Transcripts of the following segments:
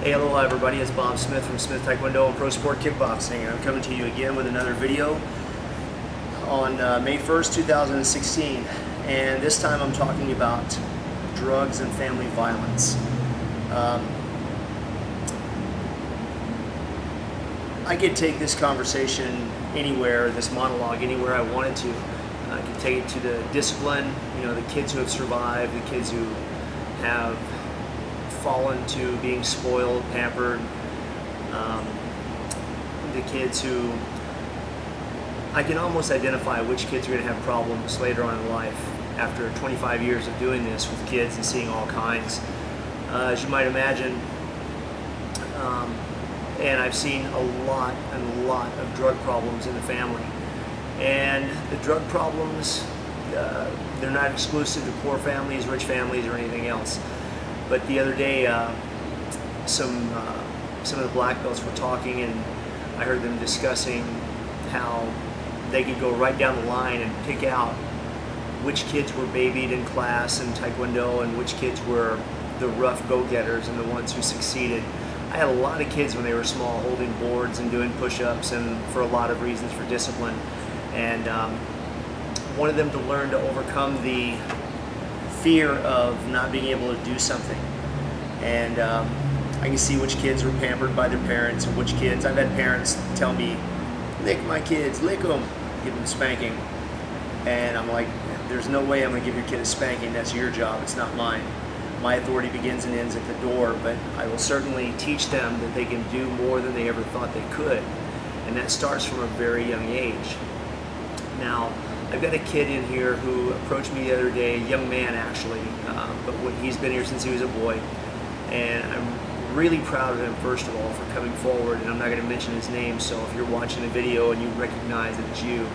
Hey, aloha everybody, it's Bob Smith from Smith Taekwondo and Pro Sport Kickboxing, and I'm coming to you again with another video on May 1st, 2016, and this time I'm talking about drugs and family violence. I could take this conversation anywhere, this monologue anywhere I wanted to. I could take it to the discipline, the kids who have survived, the kids who have fallen to being spoiled, pampered, the kids who, I can almost identify which kids are going to have problems later on in life after 25 years of doing this with kids and seeing all kinds. As you might imagine, and I've seen a lot of drug problems in the family. And the drug problems, they're not exclusive to poor families, rich families, or anything else. But the other day, some of the black belts were talking, and I heard them discussing how they could go right down the line and pick out which kids were babied in class in Taekwondo and which kids were the rough go-getters and the ones who succeeded. I had a lot of kids when they were small holding boards and doing push-ups, and for a lot of reasons, for discipline. And wanted them to learn to overcome the fear of not being able to do something. And I can see which kids were pampered by their parents and which kids. I've had parents tell me, lick my kids, lick them, give them a spanking. And I'm like, there's no way I'm going to give your kid a spanking. That's your job, it's not mine. My authority begins and ends at the door, but I will certainly teach them that they can do more than they ever thought they could. And that starts from a very young age. Now, I've got a kid in here who approached me the other day, a young man actually, but he's been here since he was a boy, and I'm really proud of him, first of all, for coming forward, and I'm not going to mention his name, so if you're watching a video and you recognize that it's you,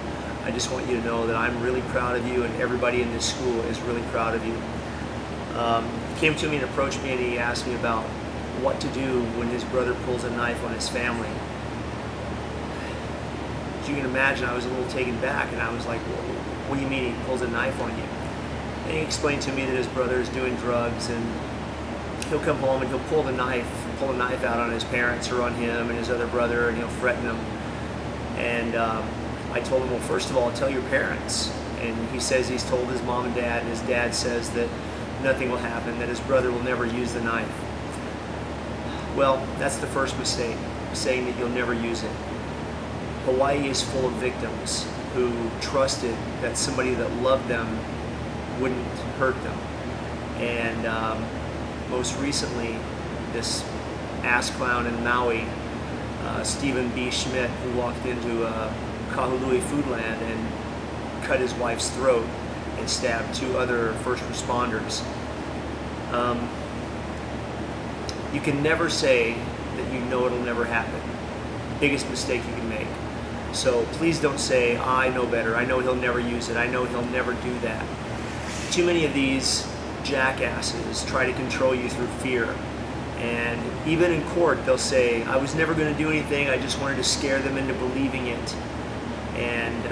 I just want you to know that I'm really proud of you, and everybody in this school is really proud of you. He came to me and approached me, and he asked me about what to do when his brother pulls a knife on his family. As you can imagine, I was a little taken back, and I was like, well, what do you mean he pulls a knife on you? And he explained to me that his brother is doing drugs, and he'll come home and he'll pull a knife out on his parents or on him and his other brother, and he'll threaten them. And I told him, well, first of all, tell your parents. And he says he's told his mom and dad, and his dad says that nothing will happen, that his brother will never use the knife. Well, that's the first mistake, saying that you'll never use it. Hawaii is full of victims who trusted that somebody that loved them wouldn't hurt them. And most recently, this ass clown in Maui, Stephen B. Schmidt, who walked into Kahului Foodland and cut his wife's throat and stabbed 2 other first responders. You can never say that you know it'll never happen. Biggest mistake you can make. So please don't say, I know better, I know he'll never use it, I know he'll never do that. Too many of these jackasses try to control you through fear. And even in court, they'll say, I was never going to do anything, I just wanted to scare them into believing it. And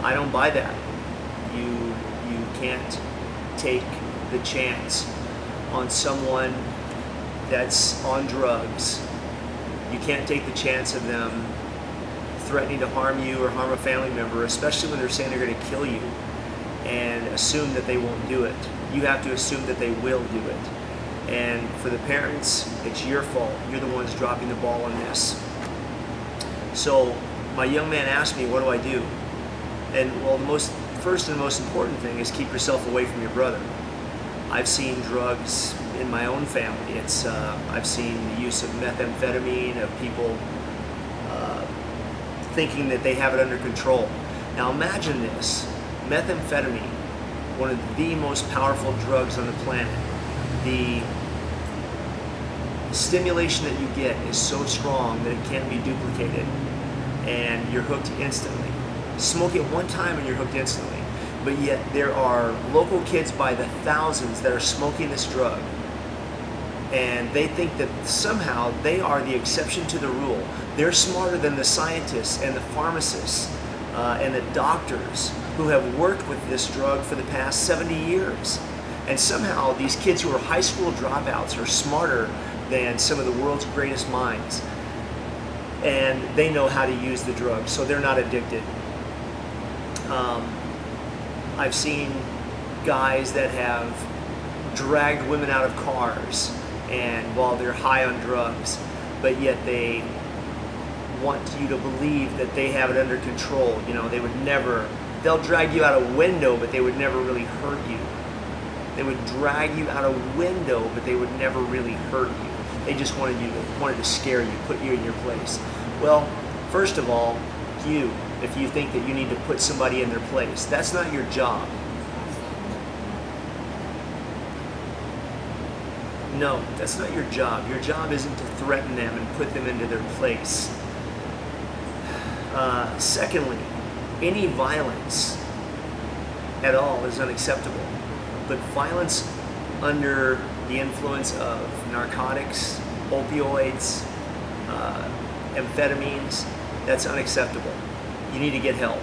I don't buy that. You can't take the chance on someone that's on drugs. You can't take the chance of them threatening to harm you or harm a family member, especially when they're saying they're going to kill you, and assume that they won't do it. You have to assume that they will do it. And for the parents, it's your fault. You're the ones dropping the ball on this. So my young man asked me, what do I do? And well, the first and most important thing is keep yourself away from your brother. I've seen drugs in my own family. I've seen the use of methamphetamine, of people thinking that they have it under control. Now imagine this, methamphetamine, one of the most powerful drugs on the planet. The stimulation that you get is so strong that it can't be duplicated, and you're hooked instantly. Smoke it one time and you're hooked instantly. But yet there are local kids by the thousands that are smoking this drug, and they think that somehow they are the exception to the rule. They're smarter than the scientists and the pharmacists and the doctors who have worked with this drug for the past 70 years. And somehow these kids who are high school dropouts are smarter than some of the world's greatest minds. And they know how to use the drugs, so they're not addicted. I've seen guys that have dragged women out of cars and while they're high on drugs, but yet they want you to believe that they have it under control. You know, they'll drag you out a window, but they would never really hurt you. They would drag you out a window, but they would never really hurt you. They just wanted to scare you, put you in your place. Well, first of all, if you think that you need to put somebody in their place, that's not your job. No, that's not your job. Your job isn't to threaten them and put them into their place. Secondly, any violence at all is unacceptable. But violence under the influence of narcotics, opioids, amphetamines, that's unacceptable. You need to get help.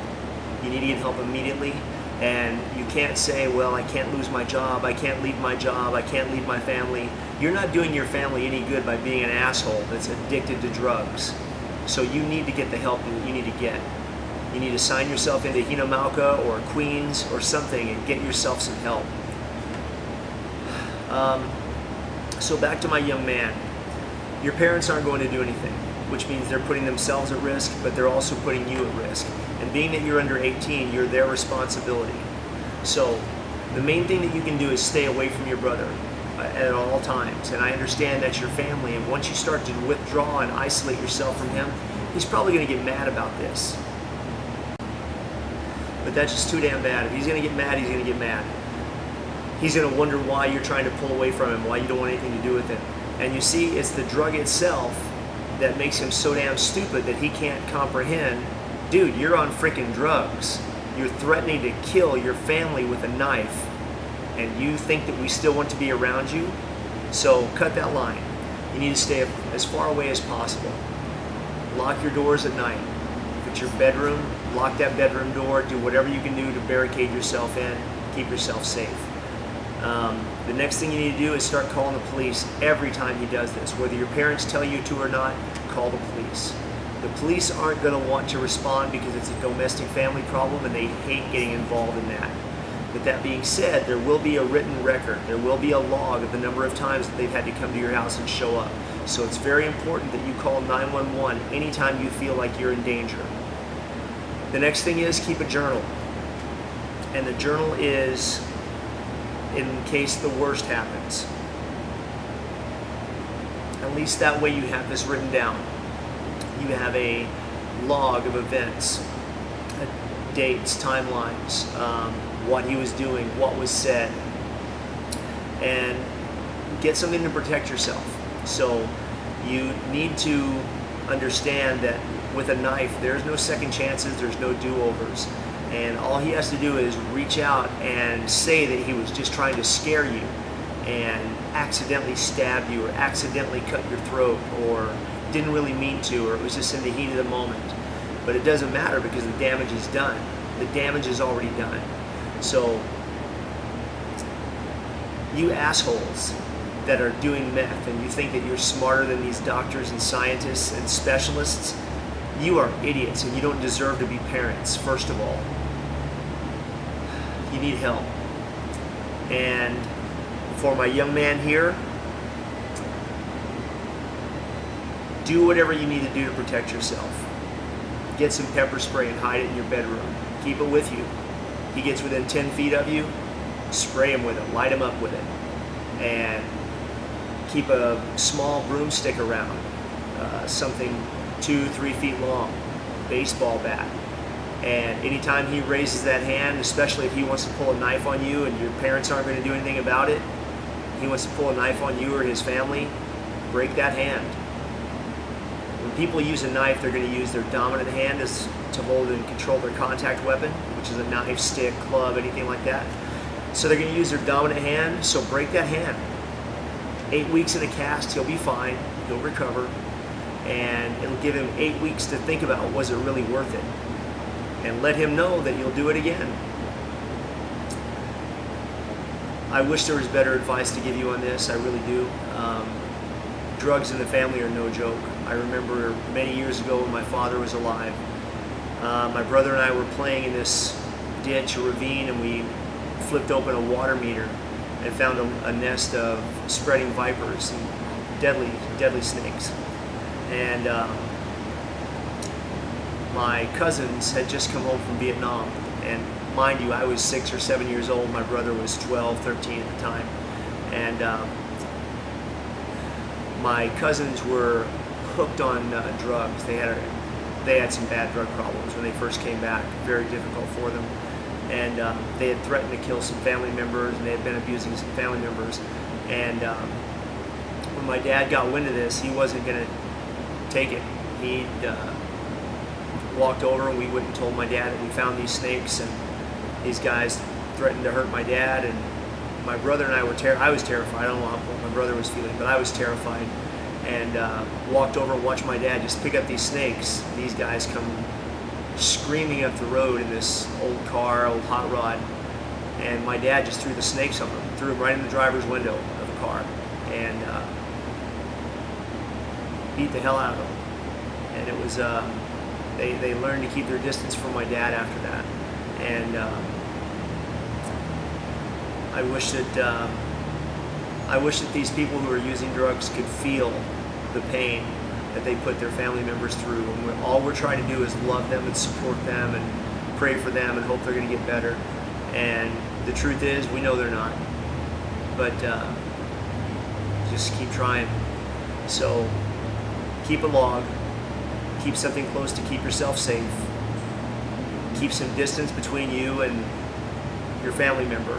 You need to get help immediately. And you can't say, well, I can't lose my job, I can't leave my job, I can't leave my family. You're not doing your family any good by being an asshole that's addicted to drugs. So you need to get the help that you need to get. You need to sign yourself into Hinamalka or Queens or something and get yourself some help. So back to my young man. Your parents aren't going to do anything, which means they're putting themselves at risk, but they're also putting you at risk. And being that you're under 18, you're their responsibility. So the main thing that you can do is stay away from your brother at all times. And I understand that's your family, and once you start to withdraw and isolate yourself from him, he's probably going to get mad about this. But that's just too damn bad. If he's going to get mad, he's going to get mad. He's going to wonder why you're trying to pull away from him, why you don't want anything to do with him. And you see, it's the drug itself that makes him so damn stupid that he can't comprehend, dude, you're on freaking drugs. You're threatening to kill your family with a knife, and you think that we still want to be around you? So cut that line. You need to stay as far away as possible. Lock your doors at night. If it's your bedroom, lock that bedroom door. Do whatever you can do to barricade yourself in. Keep yourself safe. The next thing you need to do is start calling the police every time he does this. Whether your parents tell you to or not, call the police. The police aren't going to want to respond because it's a domestic family problem and they hate getting involved in that. But that being said, there will be a written record. There will be a log of the number of times that they've had to come to your house and show up. So it's very important that you call 911 anytime you feel like you're in danger. The next thing is keep a journal. And the journal is in case the worst happens. At least that way you have this written down. You have a log of events, dates, timelines, what he was doing, what was said, and get something to protect yourself. So you need to understand that with a knife, there's no second chances, there's no do-overs. And all he has to do is reach out and say that he was just trying to scare you and accidentally stab you or accidentally cut your throat or didn't really mean to, or it was just in the heat of the moment. But it doesn't matter because the damage is done. The damage is already done. So you assholes that are doing meth and you think that you're smarter than these doctors and scientists and specialists, you are idiots and you don't deserve to be parents, first of all. You need help. And for my young man here, do whatever you need to do to protect yourself. Get some pepper spray and hide it in your bedroom. Keep it with you. He gets within 10 feet of you, spray him with it, light him up with it. And keep a small broomstick around, something 2-3 feet long, baseball bat. And anytime he raises that hand, especially if he wants to pull a knife on you and your parents aren't going to do anything about it, he wants to pull a knife on you or his family, break that hand. When people use a knife, they're going to use their dominant hand to hold and control their contact weapon, which is a knife, stick, club, anything like that. So they're going to use their dominant hand, so break that hand. 8 weeks in a cast, he'll be fine, he'll recover, and it'll give him 8 weeks to think about, was it really worth it? And let him know that you'll do it again. I wish there was better advice to give you on this, I really do. drugs in the family are no joke. I remember many years ago when my father was alive, my brother and I were playing in this ditch or ravine, and we flipped open a water meter and found a nest of spreading vipers and deadly snakes. And my cousins had just come home from Vietnam, and mind you, I was 6 or 7 years old. My brother was 12, 13 at the time, and my cousins were hooked on drugs. They had some bad drug problems when they first came back, very difficult for them. And they had threatened to kill some family members, and they had been abusing some family members. And when my dad got wind of this, he wasn't going to take it. He walked over, and we went and told my dad that we found these snakes, and these guys threatened to hurt my dad. And my brother and I were I was terrified. I don't know what my brother was feeling, but I was terrified. And walked over and watched my dad just pick up these snakes. These guys come screaming up the road in this old car, old hot rod, and my dad just threw the snakes on them, threw them right in the driver's window of the car, and beat the hell out of them. And it was they learned to keep their distance from my dad after that. And I wish that these people who are using drugs could feel the pain that they put their family members through. And all we're trying to do is love them and support them and pray for them and hope they're going to get better. And the truth is, we know they're not. But just keep trying. So keep a log. Keep something close to keep yourself safe. Keep some distance between you and your family member.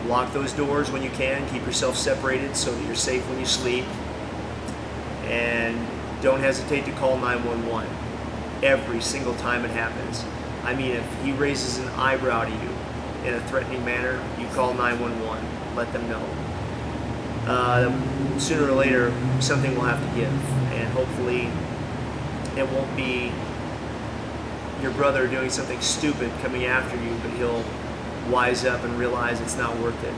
Lock those doors when you can. Keep yourself separated so that you're safe when you sleep. And don't hesitate to call 911 every single time it happens. I mean, if he raises an eyebrow to you in a threatening manner, you call 911. Let them know. Sooner or later, something will have to give, and hopefully it won't be your brother doing something stupid coming after you, but he'll wise up and realize it's not worth it.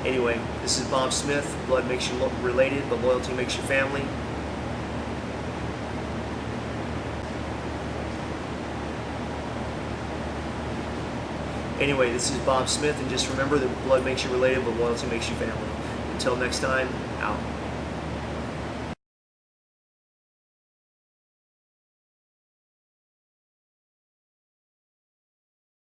Anyway, this is Bob Smith. Blood makes you related, but loyalty makes you family. Anyway, this is Bob Smith, and just remember that blood makes you related, but loyalty makes you family. Until next time, out.